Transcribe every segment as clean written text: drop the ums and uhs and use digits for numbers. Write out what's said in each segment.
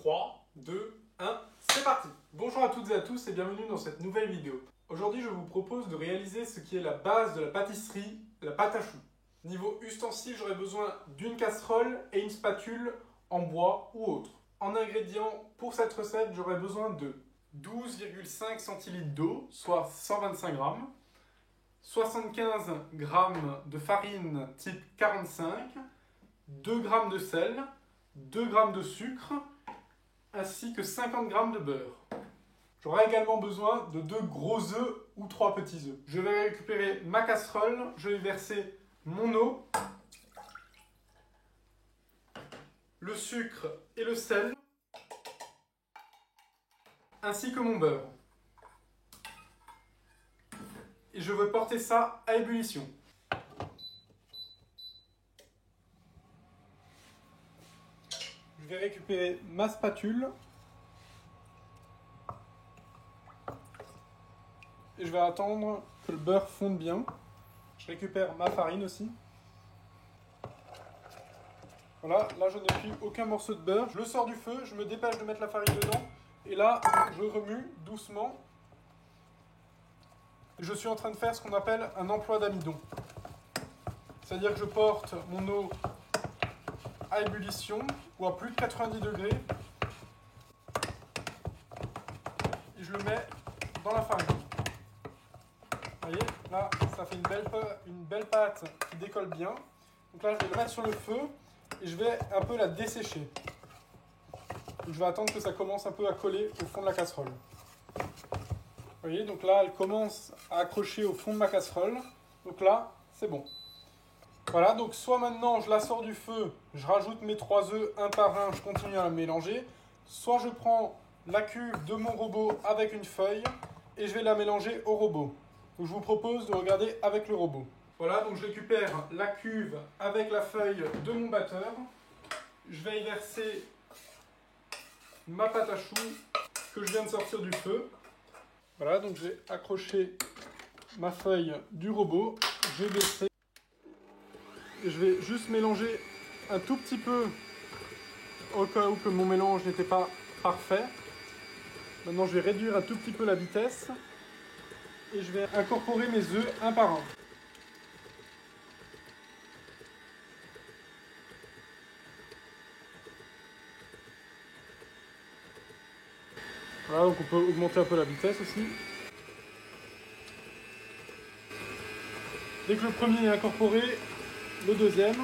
3, 2, 1, c'est parti! Bonjour à toutes et à tous et bienvenue dans cette nouvelle vidéo. Aujourd'hui, je vous propose de réaliser ce qui est la base de la pâtisserie, la pâte à choux. Niveau ustensiles, j'aurai besoin d'une casserole et une spatule en bois ou autre. En ingrédients, pour cette recette, j'aurai besoin de 12,5 centilitres d'eau, soit 125 g, 75 g de farine type 45, 2 g de sel, 2 g de sucre, ainsi que 50 g de beurre. J'aurai également besoin de 2 gros œufs ou 3 petits œufs. Je vais récupérer ma casserole, je vais verser mon eau, le sucre et le sel, ainsi que mon beurre. Et je vais porter ça à ébullition. Je vais récupérer ma spatule et je vais attendre que le beurre fonde bien. Je récupère ma farine aussi. Voilà, là je n'ai plus aucun morceau de beurre. Je le sors du feu, je me dépêche de mettre la farine dedans et là je remue doucement. Je suis en train de faire ce qu'on appelle un emploi d'amidon. C'est-à-dire que je porte mon eau à ébullition ou à plus de 90 degrés et je le mets dans la farine. Vous voyez, là ça fait une belle pâte qui décolle bien. Donc là je vais le mettre sur le feu et je vais un peu la dessécher. Donc, je vais attendre que ça commence un peu à coller au fond de la casserole. Vous voyez, donc là elle commence à accrocher au fond de ma casserole. Donc là c'est bon. Voilà, donc soit maintenant je la sors du feu, je rajoute mes 3 œufs un par un, je continue à la mélanger, soit je prends la cuve de mon robot avec une feuille et je vais la mélanger au robot. Donc je vous propose de regarder avec le robot. Voilà, donc je récupère la cuve avec la feuille de mon batteur. Je vais y verser ma pâte à choux que je viens de sortir du feu. Voilà, donc j'ai accroché ma feuille du robot, je vais baisser. Et je vais juste mélanger un tout petit peu au cas où que mon mélange n'était pas parfait. Maintenant je vais réduire un tout petit peu la vitesse et je vais incorporer mes œufs un par un. Voilà, donc on peut augmenter un peu la vitesse aussi. Dès que le premier est incorporé, le deuxième.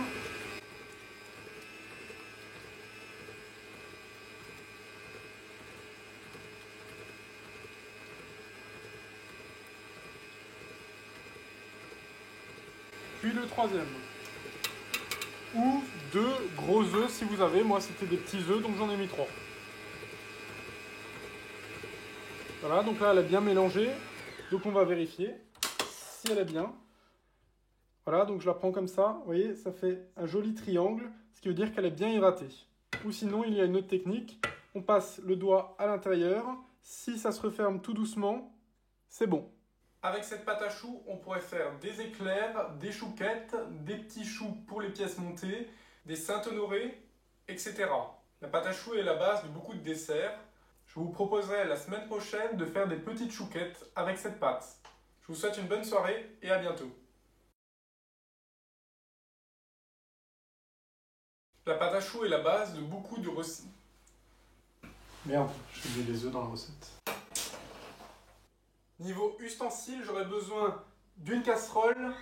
Puis le troisième. Ou 2 gros œufs si vous avez. Moi c'était des petits œufs donc j'en ai mis 3. Voilà, donc là elle est bien mélangée. Donc on va vérifier si elle est bien. Voilà, donc je la prends comme ça. Vous voyez, ça fait un joli triangle, ce qui veut dire qu'elle est bien hydratée. Ou sinon, il y a une autre technique. On passe le doigt à l'intérieur. Si ça se referme tout doucement, c'est bon. Avec cette pâte à choux, on pourrait faire des éclairs, des chouquettes, des petits choux pour les pièces montées, des Saint-Honoré, etc. La pâte à choux est la base de beaucoup de desserts. Je vous proposerai la semaine prochaine de faire des petites chouquettes avec cette pâte. Je vous souhaite une bonne soirée et à bientôt. La pâte à choux est la base de beaucoup de recettes. Merde, j'ai mis les œufs dans la recette. Niveau ustensiles, j'aurai besoin d'une casserole